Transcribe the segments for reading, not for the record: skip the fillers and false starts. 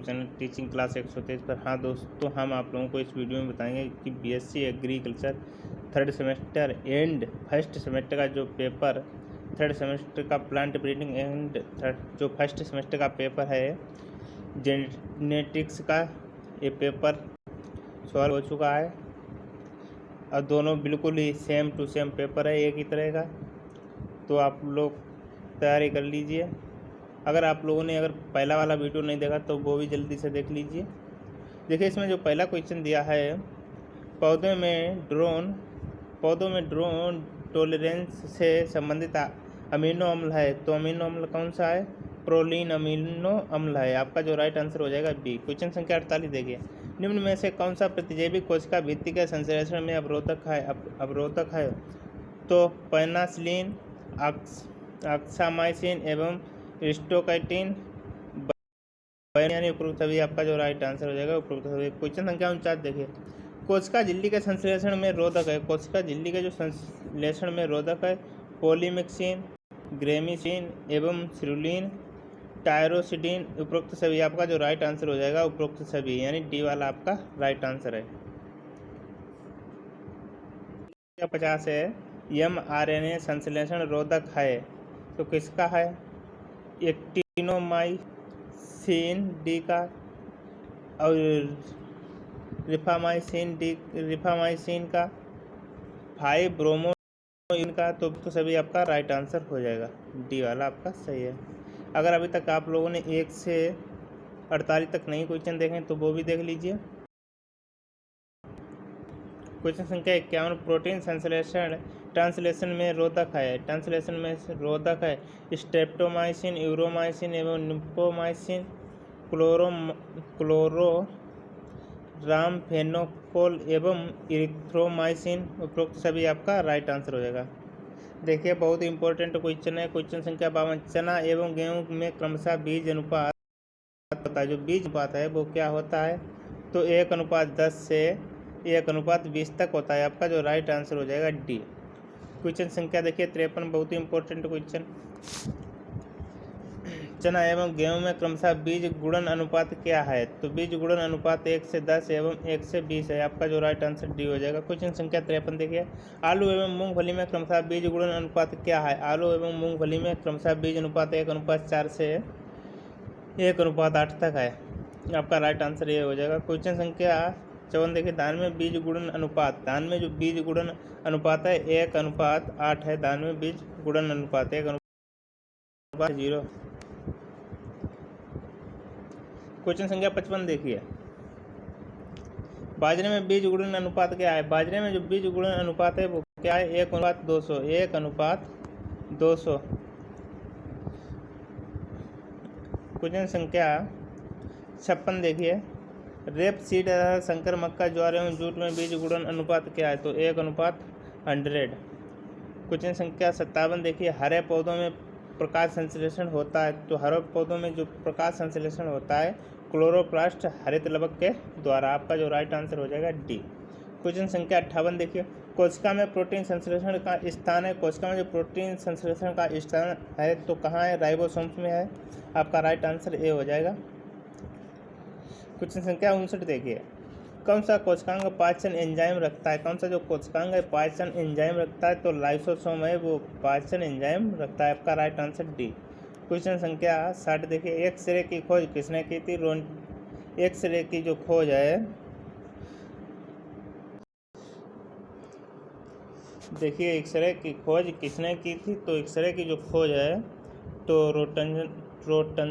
Channel teaching class 123 पर। हाँ दोस्तों, हम आप लोगों को इस वीडियो में बताएंगे कि BSc agriculture third semester and first semester का जो पेपर, थर्ड सेमेस्टर का प्लांट ब्रीडिंग एंड जो फर्स्ट सेमेस्टर का पेपर है जेनेटिक्स का, ये पेपर सॉल्व हो चुका है और दोनों बिल्कुल ही सेम टू सेम पेपर है, एक ही तरह का। तो आप लोग तैयारी कर लीजिए। अगर आप लोगों ने पहला वाला वीडियो नहीं देखा तो वो भी जल्दी से देख लीजिए। देखिए, इसमें जो पहला क्वेश्चन दिया है, पौधों में ड्रोन टॉलरेंस से संबंधित अमीनो अम्ल है, तो अमीनो अम्ल कौन सा है? प्रोलीन अमीनो अम्ल है। आपका जो राइट आंसर हो जाएगा बी। क्वेश्चन संख्या 48 देखिए, निम्न में से कौन सा प्रतिजैविक कोशिका भित्ति के संश्लेषण में अवरोधक है? तो पेनिसिलिन, अक्सामाइसिन एवं स्टोकैटिन यानी उपरोक्त सभी आपका जो राइट आंसर हो जाएगा उपरोक्त सभी। क्वेश्चन संख्या 49 देखिए, कोशिका झिल्ली के संश्लेषण में रोधक है। कोशिका झिल्ली के जो संश्लेषण में रोधक है पॉलीमिक्सिन, ग्रेमिसिन एवं सिरुलिन, टायरोसिडिन, उपरोक्त सभी आपका जो राइट आंसर हो जाएगा उपरोक्त सभी, यानी डी वाला आपका राइट आंसर है। 50 है, mRNA संश्लेषण रोधक है, तो किसका है? एक्टिनोमाइसिन डी का और रिफामाइसिन का, 5 ब्रोमोइन का, तो सभी आपका राइट आंसर हो जाएगा। डी वाला आपका सही है। अगर अभी तक आप लोगों ने 1 से 48 तक नहीं क्वेश्चन देखें तो वो भी देख लीजिए। क्वेश्चन संख्या 51, प्रोटीन ट्रांसलेशन में रोधक है स्ट्रेप्टोमाइसिन, यूरोमाइसिन एवं निम्फोमाइसिन, क्लोरोरामफेनोकोल एवं इरिथ्रोमाइसिन, उपरोक्त सभी आपका राइट आंसर हो जाएगा। देखिए, बहुत इंपॉर्टेंट क्वेश्चन है। क्वेश्चन संख्या 52, चना एवं गेहूं में क्रमशः बीज अनुपात होता है। जो बीज अनुपात है वो क्या होता है? तो 1:10 से 1:20 तक होता है। आपका जो राइट आंसर हो जाएगा डी। क्वेश्चन संख्या देखिए 53, बहुत ही इंपॉर्टेंट क्वेश्चन, चना एवं गेहूं में क्रमशः बीज गुणन अनुपात क्या है? तो बीज गुणन अनुपात 1:10 एवं 1:20 है। आपका जो राइट आंसर डी हो जाएगा। क्वेश्चन संख्या 53 देखिए, आलू एवं मूंगफली में क्रमशः बीज गुणन अनुपात क्या है? आलू एवं मूंगफली में क्रमशः बीज अनुपात 1:4 से 1:8 तक है। आपका राइट आंसर ये हो जाएगा। क्वेश्चन संख्या 54 देखिए, धान में बीज गुणन अनुपात, धान में जो बीज गुणन अनुपात है 1:8 है। धान में बीज गुणन अनुपात 1:0। क्वेश्चन संख्या 55 देखिए, बाजरे में बीज गुणन अनुपात क्या है? बाजरे में जो बीज गुणन अनुपात है वो क्या है? 1:200, 1:200। क्वेश्चन संख्या 56 देखिए, रेप सीड तथा संकर मक्का, ज्वार एवं जूट में बीज गुणन अनुपात क्या है? तो 1:100। क्वेश्चन संख्या 57 देखिए, हरे पौधों में प्रकाश संश्लेषण होता है। तो हरे पौधों में जो प्रकाश संश्लेषण होता है क्लोरोप्लास्ट हरित लवक के द्वारा। आपका जो राइट आंसर हो जाएगा डी। क्वेश्चन संख्या 58 देखिए, कोशिका में प्रोटीन संश्लेषण का स्थान है। कोशिका में जो प्रोटीन संश्लेषण का स्थान है तो कहाँ है? राइबोसोम्स में है। आपका राइट आंसर ए हो जाएगा। क्वेश्चन संख्या 59 देखिए, कौन सा कोशिकांग पाचन एंजाइम रखता है? कौन सा जो कोशिकांग पाचन एंजाइम रखता है? तो लाइसोसोम है, वो पाचन एंजाइम रखता है। आपका राइट आंसर डी। क्वेश्चन संख्या 60 देखिए, एक्सरे की खोज किसने की थी? एक्सरे की जो खोज है, देखिए एक्सरे की खोज किसने की थी? तो एक्सरे की जो खोज है तो रोटंजन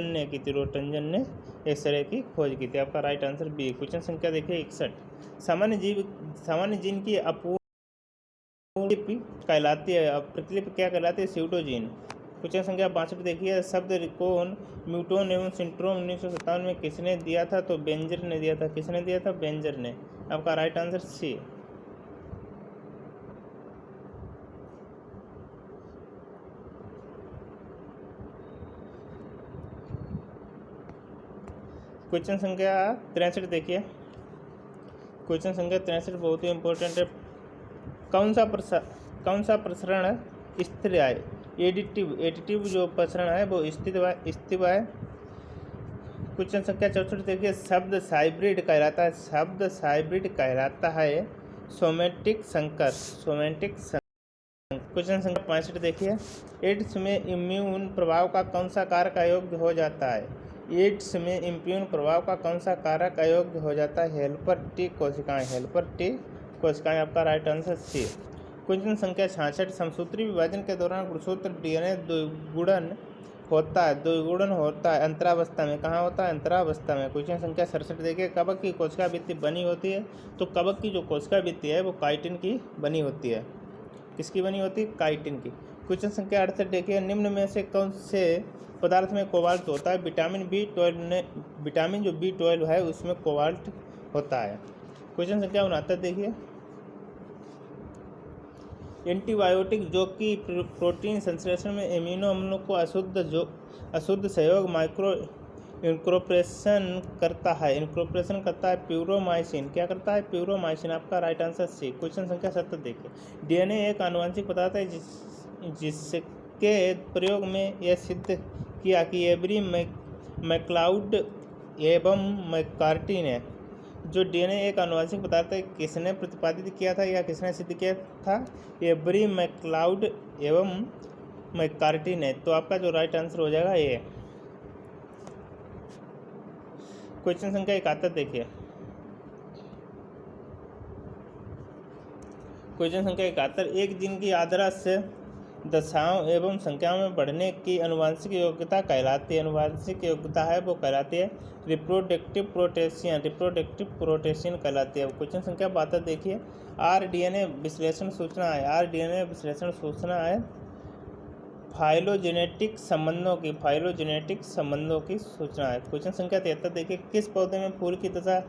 ने की थी। रोटंजन ने एक्सरे की खोज की थी। आपका राइट आंसर बी। क्वेश्चन संख्या देखिए 61, सामान्य जीन की अपूर्ण कहलाती है, प्रतिलिपि क्या कहलाती है? स्यूडोजीन। क्वेश्चन संख्या 62 देखिए, शब्द रिकोन, म्यूटोन एवं सिंड्रोम 1957 में किसने दिया था? तो बेंजर ने दिया था। किसने दिया था? बेंजर ने। आपका राइट आंसर सी। क्वेश्चन संख्या 63 देखिए, क्वेश्चन संख्या 63 बहुत ही इंपॉर्टेंट है। कौन सा प्रसरण स्थिर है? एडिटिव जो प्रसरण है वो स्थिर है। क्वेश्चन संख्या 64 देखिए, शब्द हाइब्रिड कहलाता है, शब्द हाइब्रिड कहलाता है सोमेटिक संकर। क्वेश्चन संख्या 65 देखिए, एड्स में इम्यून प्रभाव का कौन सा कारक अयोग्य हो जाता है? एड्स में इम्यून प्रभाव का कौन सा कारक अयोग्य हो जाता है? हेल्पर टी कोशिकाएं, हेल्पर टी कोशिकाएं आपका राइट आंसर सी। क्वेश्चन संख्या 66, समसूत्री विभाजन के दौरान गुणसूत्र डीएनए द्विगुणन होता है अंतरावस्था में। कहाँ होता है? अंतरावस्था में। क्वेश्चन संख्या 67 देखिए, कवक की कोशिका भित्ति बनी होती है, तो कवक की जो कोशिका भित्ति है वो काइटिन की बनी होती है। किसकी बनी होती है? काइटिन की। क्वेश्चन संख्या 68 देखिए, निम्न में से कौन से पदार्थ में कोबाल्ट होता है? विटामिन जो B12 है उसमें कोबाल्ट होता है। क्वेश्चन संख्या 69 देखिए, एंटीबायोटिक जो कि प्रोटीन संश्लेषण में एमिनो अम्लों को अशुद्ध सहयोग माइक्रो इनकॉर्पोरेशन करता है प्यूरोमाइसिन। क्या करता है? प्यूरोमाइसिन। आपका राइट आंसर सी। क्वेश्चन संख्या 70 देखिए, डीएनए एक आनुवंशिक पदार्थ है जिसके प्रयोग में यह सिद्ध किया कि एवरी मैक्लाउड एवं मैककार्टी ने जो डीएनए एक आनुवंशिक पदार्थ है किसने प्रतिपादित किया था या किसने सिद्ध किया था? एवरी मैक्लाउड एवं मैककार्टी ने। तो आपका जो राइट आंसर हो जाएगा ये। क्वेश्चन संख्या 71 देखिए, क्वेश्चन संख्या 71, एक जीन की आदर्श दशाओं एवं संख्याओं में बढ़ने की आनुवंशिक योग्यता कहलाती है। आनुवंशिक योग्यता है वो कहलाती है रिप्रोडक्टिव प्रोटेशन कहलाती है। क्वेश्चन संख्या 72 देखिए, आरडीएनए विश्लेषण सूचना है फाइलोजेनेटिक संबंधों की सूचना है। क्वेश्चन संख्या 73 देखिए, किस पौधे में फूल की दशा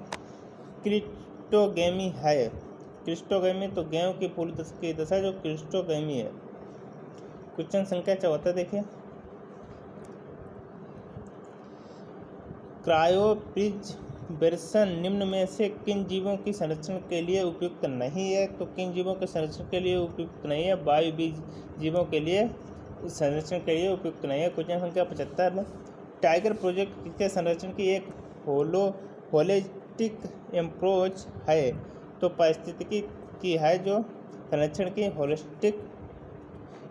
क्रिस्टोगेमी है? क्रिस्टोगेमी, तो गेहूं की फूल की दशा जो क्रिस्टोगेमी है। क्वेश्चन संख्या 74 देखिए, क्रायोप्रिजर्वेशन निम्न में से किन जीवों की संरक्षण के लिए उपयुक्त नहीं है? तो किन जीवों के संरक्षण के लिए उपयुक्त नहीं है? वायुबीज जीवों के लिए संरक्षण के लिए उपयुक्त नहीं है। क्वेश्चन संख्या 75, टाइगर प्रोजेक्ट के संरक्षण की एक होलिस्टिक अप्रोच है? तो पारिस्थितिकी की है जो संरक्षण की होलिस्टिक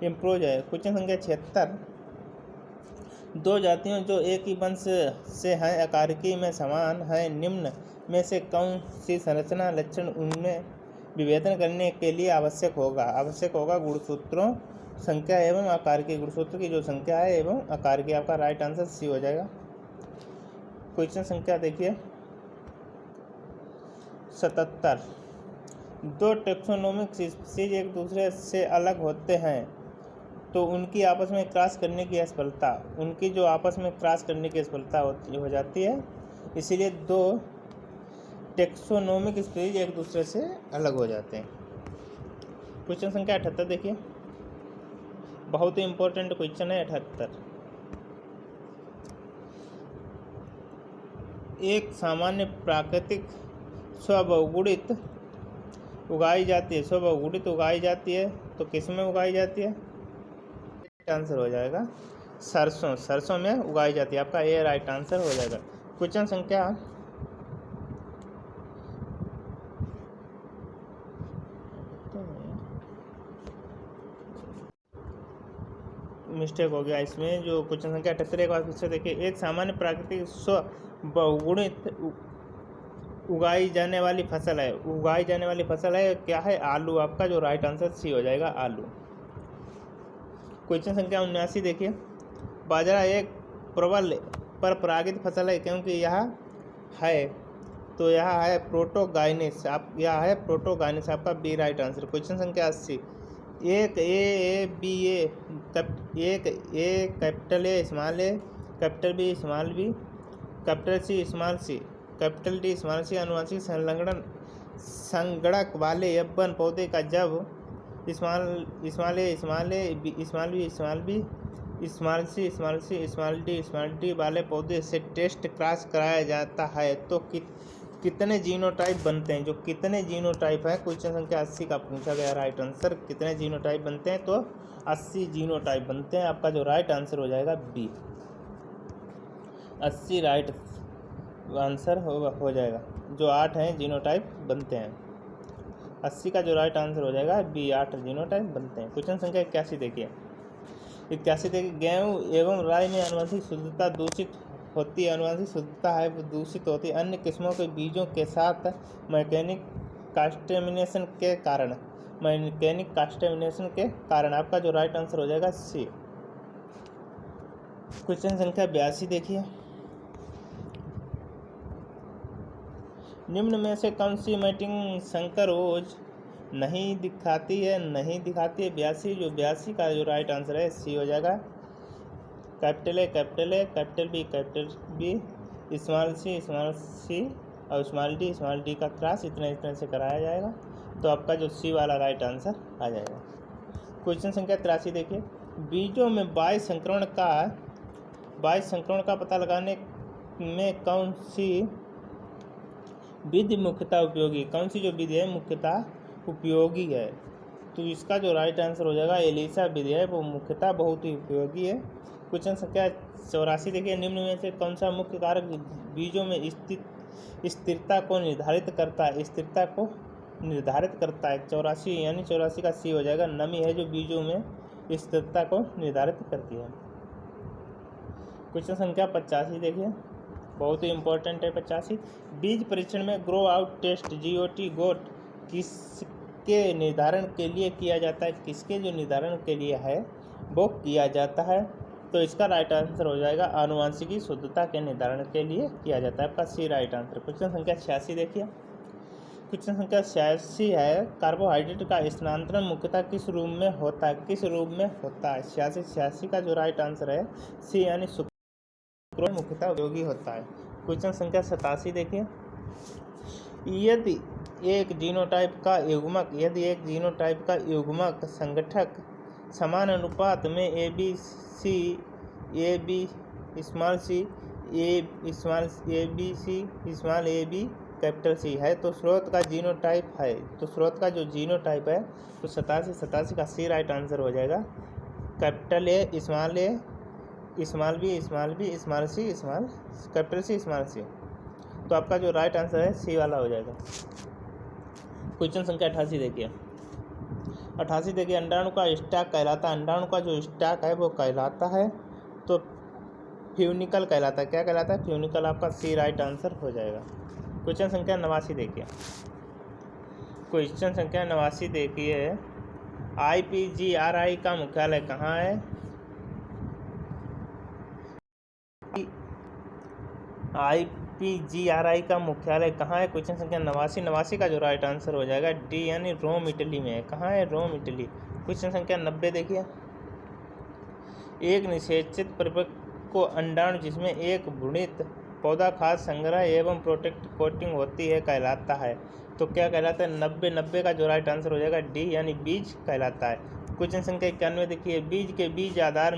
अप्रोच है। क्वेश्चन संख्या 76, दो जातियों जो एक ही वंश से हैं आकारिकी में समान हैं, निम्न में से कौन सी संरचना लक्षण उनमें विभेदन करने के लिए आवश्यक होगा? गुणसूत्रों संख्या एवं आकार की, गुणसूत्र की जो संख्या है एवं आकार की। आपका राइट आंसर सी हो जाएगा। क्वेश्चन संख्या देखिए 77, दो टेक्सोनोमिक स्पीशीज एक दूसरे से अलग होते हैं तो उनकी आपस में क्रॉस करने की असफलता हो जाती है, इसीलिए दो टेक्सोनोमिक स्पीशीज एक दूसरे से अलग हो जाते हैं। क्वेश्चन संख्या 78 देखिए, बहुत ही इंपॉर्टेंट क्वेश्चन है 78। एक सामान्य प्राकृतिक स्वबहुगुणित उगाई जाती है तो किस में उगाई जाती है? आंसर हो जाएगा सरसों में उगाई जाती है। आपका ये राइट आंसर हो जाएगा। क्वेश्चन संख्या मिस्टेक हो गया इसमें, जो क्वेश्चन संख्या 78 एक बार फिर से देखिए, एक सामान्य प्राकृतिक स्वबहुगुणित उगाई जाने वाली फसल है क्या है? आलू। आपका जो राइट आंसर सी हो जाएगा, आलू। क्वेश्चन संख्या 79 देखिए, बाजरा एक प्रबल परपरागित फसल है क्योंकि यह है प्रोटोगाइनिस। आपका बी राइट आंसर। क्वेश्चन संख्या 80, एक A capital A small A capital B small B capital C small C capital D small C आनुवंशिक संगणक वाले यौवन पौधे का जब small A small B small D वाले पौधे से टेस्ट क्रॉस कराया जाता है तो कितने जीनोटाइप बनते हैं? जो कितने जीनोटाइप है, क्वेश्चन संख्या 80 का पूछा गया राइट आंसर। कितने जीनोटाइप बनते हैं? तो 80 जीनोटाइप बनते हैं। आपका जो राइट आंसर हो जाएगा बी, 80 राइट आंसर हो जाएगा। जो 8 हैं जीनोटाइप बनते हैं। 80 का जो राइट आंसर हो जाएगा बी, 8 जीनोटाइप बनते हैं। क्वेश्चन संख्या 81 देखिए। 81 देखिए, गेहूँ एवं राई में आनुवंशिक शुद्धता दूषित होती है। आनुवंशिक शुद्धता है वो दूषित होती है अन्य किस्मों के बीजों के साथ मैकेनिक कास्टेमिनेशन के कारण। मैकेनिक कास्टेमिनेशन के कारण। आपका जो राइट आंसर हो जाएगा सी। क्वेश्चन संख्या 82 देखिए। निम्न में से कौन सी मैटिंग संकरोज नहीं दिखाती है? 82 जो 82 का जो राइट आंसर है सी हो जाएगा। Capital A, capital B, small C और स्मॉल डी का क्रॉस इतने से कराया जाएगा। तो आपका जो सी वाला राइट आंसर आ जाएगा। क्वेश्चन संख्या 83 देखिए। बीजों में बाह्य संक्रमण का पता लगाने में कौन सी विधि मुख्यतः उपयोगी? कौन सी जो विधि है मुख्यतः उपयोगी है? तो इसका जो राइट आंसर हो जाएगा एलिसा विधि है, वो मुख्यतः बहुत ही उपयोगी है। क्वेश्चन संख्या 84 देखिए। निम्न में से कौन सा मुख्य कारक बीजों में स्थिरता को निर्धारित करता है? स्थिरता को निर्धारित करता है। 84 यानी 84 का सी हो जाएगा। नमी है जो बीजों में स्थिरता को निर्धारित करती है। क्वेश्चन संख्या 85 देखिए, बहुत ही इंपॉर्टेंट है 85। बीज परीक्षण में ग्रो आउट टेस्ट GOT किसके निर्धारण के लिए किया जाता है? किसके जो निर्धारण के लिए है वो किया जाता है? तो इसका राइट आंसर हो जाएगा आनुवांशिकी शुद्धता के निर्धारण के लिए किया जाता है। आपका सी राइट आंसर। क्वेश्चन संख्या 86 देखिए। क्वेश्चन संख्या 86 है, कार्बोहाइड्रेट का स्थानांतरण मुख्यतः किस रूप में होता है? किस रूप में होता है? 86 का जो राइट आंसर है सी यानी सुक्रोज मुख्यतः उपयोगी होता है। क्वेश्चन संख्या 87 देखिए। यदि एक जीनोटाइप का युग्मक संगठक समान अनुपात में A B small A B capital C है तो स्रोत का जीनोटाइप है। तो स्रोत का जो जीनोटाइप है तो 87 का सी राइट आंसर हो जाएगा। Capital A, small B, small C, capital C, small C. तो आपका जो राइट आंसर है सी वाला हो जाएगा। क्वेश्चन संख्या 88 देखिए। 88 देखिए, अंडाणु का स्टॉक कहलाता है। अंडाणु का जो स्टॉक है वो कहलाता है तो फ्यूनिकल कहलाता है। क्या कहलाता है? फ्यूनिकल। आपका सी राइट आंसर हो जाएगा। क्वेश्चन संख्या 89 देखिए। क्वेश्चन संख्या 89 देखिए। IPGRI का मुख्यालय कहाँ है? IPGRI का मुख्यालय कहाँ है? क्वेश्चन संख्या 89 का जो राइट आंसर हो जाएगा डी यानी रोम, इटली में है। कहाँ है? रोम, इटली। क्वेश्चन संख्या 90 देखिए। एक निषेचित परिपक्व को अंडाणु जिसमें एक भ्रूणित पौधा खाद्य संग्रह एवं प्रोटेक्ट कोटिंग होती है कहलाता है। तो क्या कहलाता है? 90 का जो राइट आंसर हो जाएगा डी यानी बीज कहलाता है। क्वेश्चन संख्या 91 देखिए। बीज के बीज आधार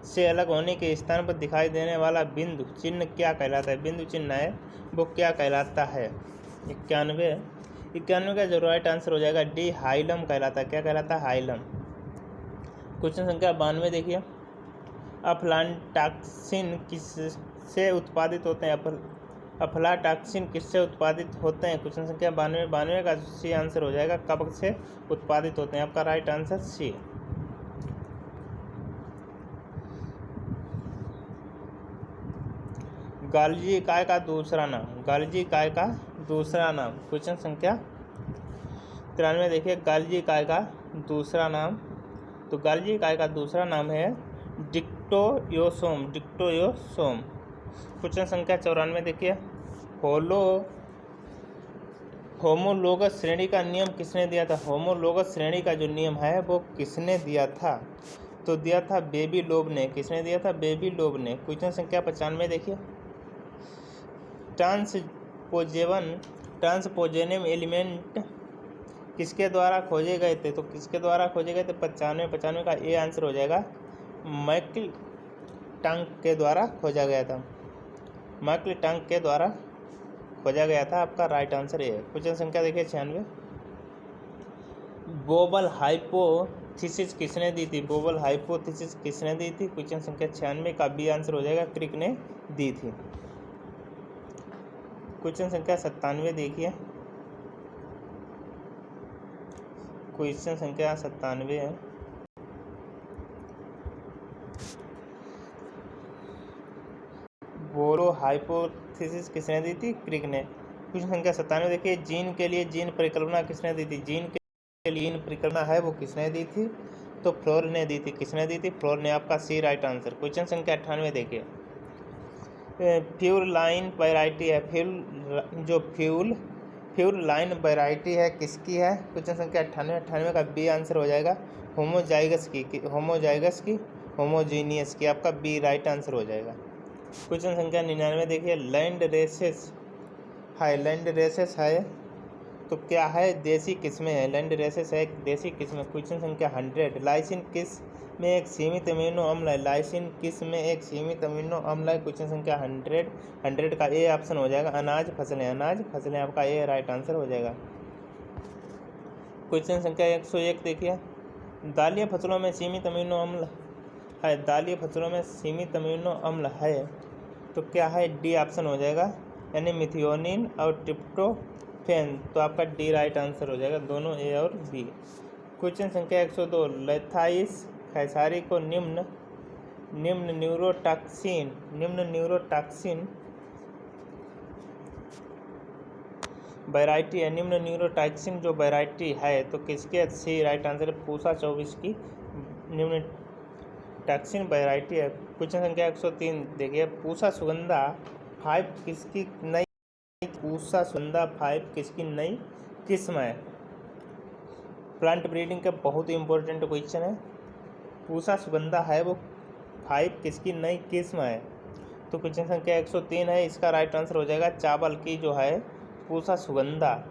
से अलग होने के स्थान पर दिखाई देने वाला बिंदु चिन्ह क्या कहलाता है? बिंदु चिन्ह है वो क्या कहलाता है? 91 का जो राइट आंसर हो जाएगा डी हाइलम कहलाता है। क्या कहलाता है? हाइलम। क्वेश्चन संख्या 92 देखिए। अफ्लाटॉक्सिन किससे उत्पादित होते हैं? अफ्लाटॉक्सिन किससे उत्पादित होते हैं? क्वेश्चन संख्या 92 का सी आंसर हो जाएगा कवक से उत्पादित होते हैं। आपका राइट आंसर सी। गाल्जी इकाई का दूसरा नाम। गाल्जी इकाई का दूसरा नाम। क्वेश्चन संख्या 93 देखिए। गाल्जी इकाई का दूसरा नाम। तो गाल्जी इकाई का दूसरा नाम है डिक्टोयोसोम। क्वेश्चन संख्या 94 देखिए। होमोलोगस श्रेणी का नियम किसने दिया था? होमोलोगस श्रेणी का जो नियम है वो किसने दिया था? तो दिया था बेबीलोव ने। किसने दिया था? बेबीलोव ने। क्वेश्चन संख्या 95 देखिए। ट्रांसपोजेनियम एलिमेंट किसके द्वारा खोजे गए थे? तो किसके द्वारा खोजे गए थे? 95 का ए आंसर हो जाएगा मैकक्लेटन के द्वारा खोजा गया था। मैकक्लेटन के द्वारा खोजा गया था। आपका राइट आंसर ए है। क्वेश्चन संख्या देखिए 96। बोबल हाइपोथेसिस किसने दी थी? बोबल हाइपोथेसिस किसने दी थी? क्वेश्चन संख्या 96 का बी आंसर हो जाएगा क्रिक ने दी थी। क्वेश्चन संख्या 97 देखिए। क्वेश्चन संख्या 97 है। बोरो हाइपोथेसिस किसने दी थी? क्रिक ने। क्वेश्चन संख्या 97 देखिए। जीन के लिए जीन परिकल्पना किसने दी थी? जीन के लिए जीन परिकल्पना है वो किसने दी थी? तो फ्लोर ने दी थी। किसने दी थी? फ्लोर ने। आपका सी राइट आंसर। क्वेश्चन संख्या 98 देखिए। फ्यूल लाइन वैरायटी है। फ्यूल लाइन वैरायटी है किसकी है? क्वेश्चन संख्या 98 का बी आंसर हो जाएगा। होमोजाइगस की होमोजीनियस की। आपका बी राइट आंसर हो जाएगा। क्वेश्चन संख्या 99 देखिए। लैंड रेसेस है तो क्या है? देसी किस्में है। लैंड रेसेस है देसी किस्में। क्वेश्चन संख्या 100। लाइसिन किस में एक सीमित अमीनो अम्ल है? लाइसिन किस में एक सीमित अमीनो अम्ल है? क्वेश्चन संख्या 100 का ए ऑप्शन हो जाएगा। अनाज फसलें आपका ए राइट आंसर हो जाएगा। क्वेश्चन संख्या 101 देखिए। दालीय फसलों में सीमित अमीनो अम्ल है। दालीय फसलों में सीमित अमीनो अम्ल है तो क्या है? डी ऑप्शन हो जाएगा, यानी मिथियोनिन और ट्रिप्टोफैन। तो आपका डी राइट आंसर हो जाएगा, दोनों ए और बी। क्वेश्चन संख्या 102। लेथाइस खैसारी को निम्न न्यूरोटॉक्सिन वैरायटी है। निम्न न्यूरोटॉक्सिन जो वैरायटी है तो किसके? सी राइट आंसर है, पूसा 24 की निम्न टॉक्सिन वैरायटी है। क्वेश्चन संख्या 103 देखिए। पूसा सुगंधा 5 किसकी नई किस्म है? प्लांट ब्रीडिंग का बहुत ही इंपॉर्टेंट क्वेश्चन है। पूसा सुगंधा है वो 5 किसकी नई किस्म है? तो क्वेश्चन संख्या 103 है, इसका राइट आंसर हो जाएगा चावल की जो है पूसा सुगंधा,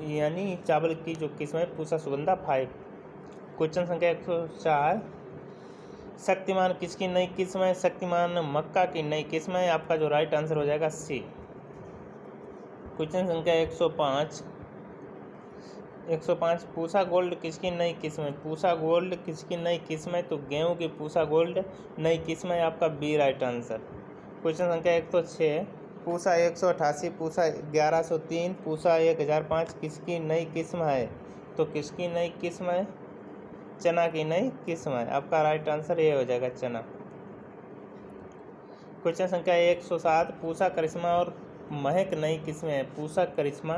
यानी चावल की जो किस्म है पूसा सुगंधा 5। क्वेश्चन संख्या 104। शक्तिमान किसकी नई किस्म है? शक्तिमान मक्का की नई किस्म है। आपका जो राइट आंसर हो जाएगा सी। क्वेश्चन संख्या 105। पूसा गोल्ड किसकी नई किस्म है? पूसा गोल्ड किसकी नई किस्म है? तो गेहूं की पूसा गोल्ड नई किस्म है। आपका बी राइट आंसर। क्वेश्चन संख्या 106। पूसा 188, पूसा 1103, पूसा 1005 किसकी नई किस्म है? तो किसकी नई किस्म है? चना की नई किस्म है। आपका राइट आंसर ये हो जाएगा, चना। क्वेश्चन संख्या 107। पूसा करिश्मा और महक नई किस्में है। पूसा करिश्मा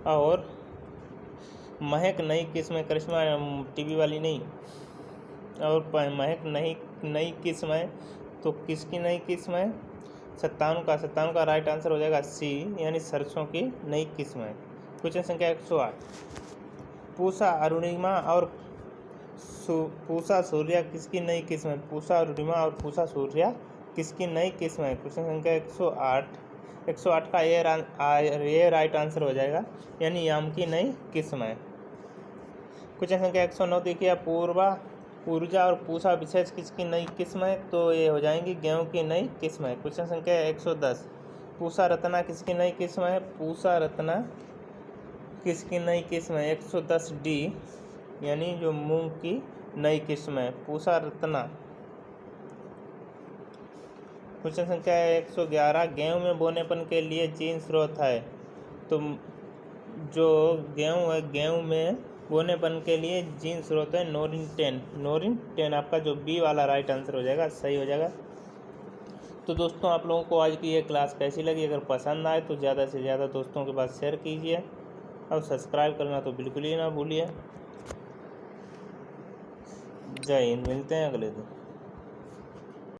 और महक नई किस्म है। करिश्मा टीवी वाली नहीं, और महक नई किस्म है तो किसकी नई किस्म है? 57 का राइट आंसर हो जाएगा सी, यानी सरसों की नई किस्म है। क्वेश्चन संख्या 108। पूसा अरुणिमा और पूसा सूर्या किसकी नई किस्म है? पूसा अरुणिमा और पूसा सूर्या किसकी नई किस्म है? क्वेश्चन संख्या 108 का ये राइट आंसर हो जाएगा, यानी याम की नई किस्म है। क्वेश्चन संख्या 109 देखिए। ऊर्जा और पूसा विशेष किसकी नई किस्म है? तो ये हो जाएंगी गेहूं की नई किस्म है। क्वेश्चन संख्या 110। पूसा रत्ना किसकी नई किस्म है? पूसा रत्ना किसकी नई किस्म है? 110 डी, यानी जो मूंग की नई किस्म है पूसा रत्ना। क्वेश्चन संख्या 111। गेहूं में बोनेपन के लिए जीन स्रोत है तो जो गेहूं है, गेहूं में बोनेपन के लिए जीन स्रोत है नोरिन 10। आपका जो बी वाला राइट आंसर हो जाएगा, सही हो जाएगा। तो दोस्तों, आप लोगों को आज की ये क्लास कैसी लगी? अगर पसंद आए तो ज़्यादा से ज़्यादा दोस्तों के पास शेयर कीजिए और सब्सक्राइब करना तो बिल्कुल ही ना भूलिए। जय हिंद। मिलते हैं अगले दिन।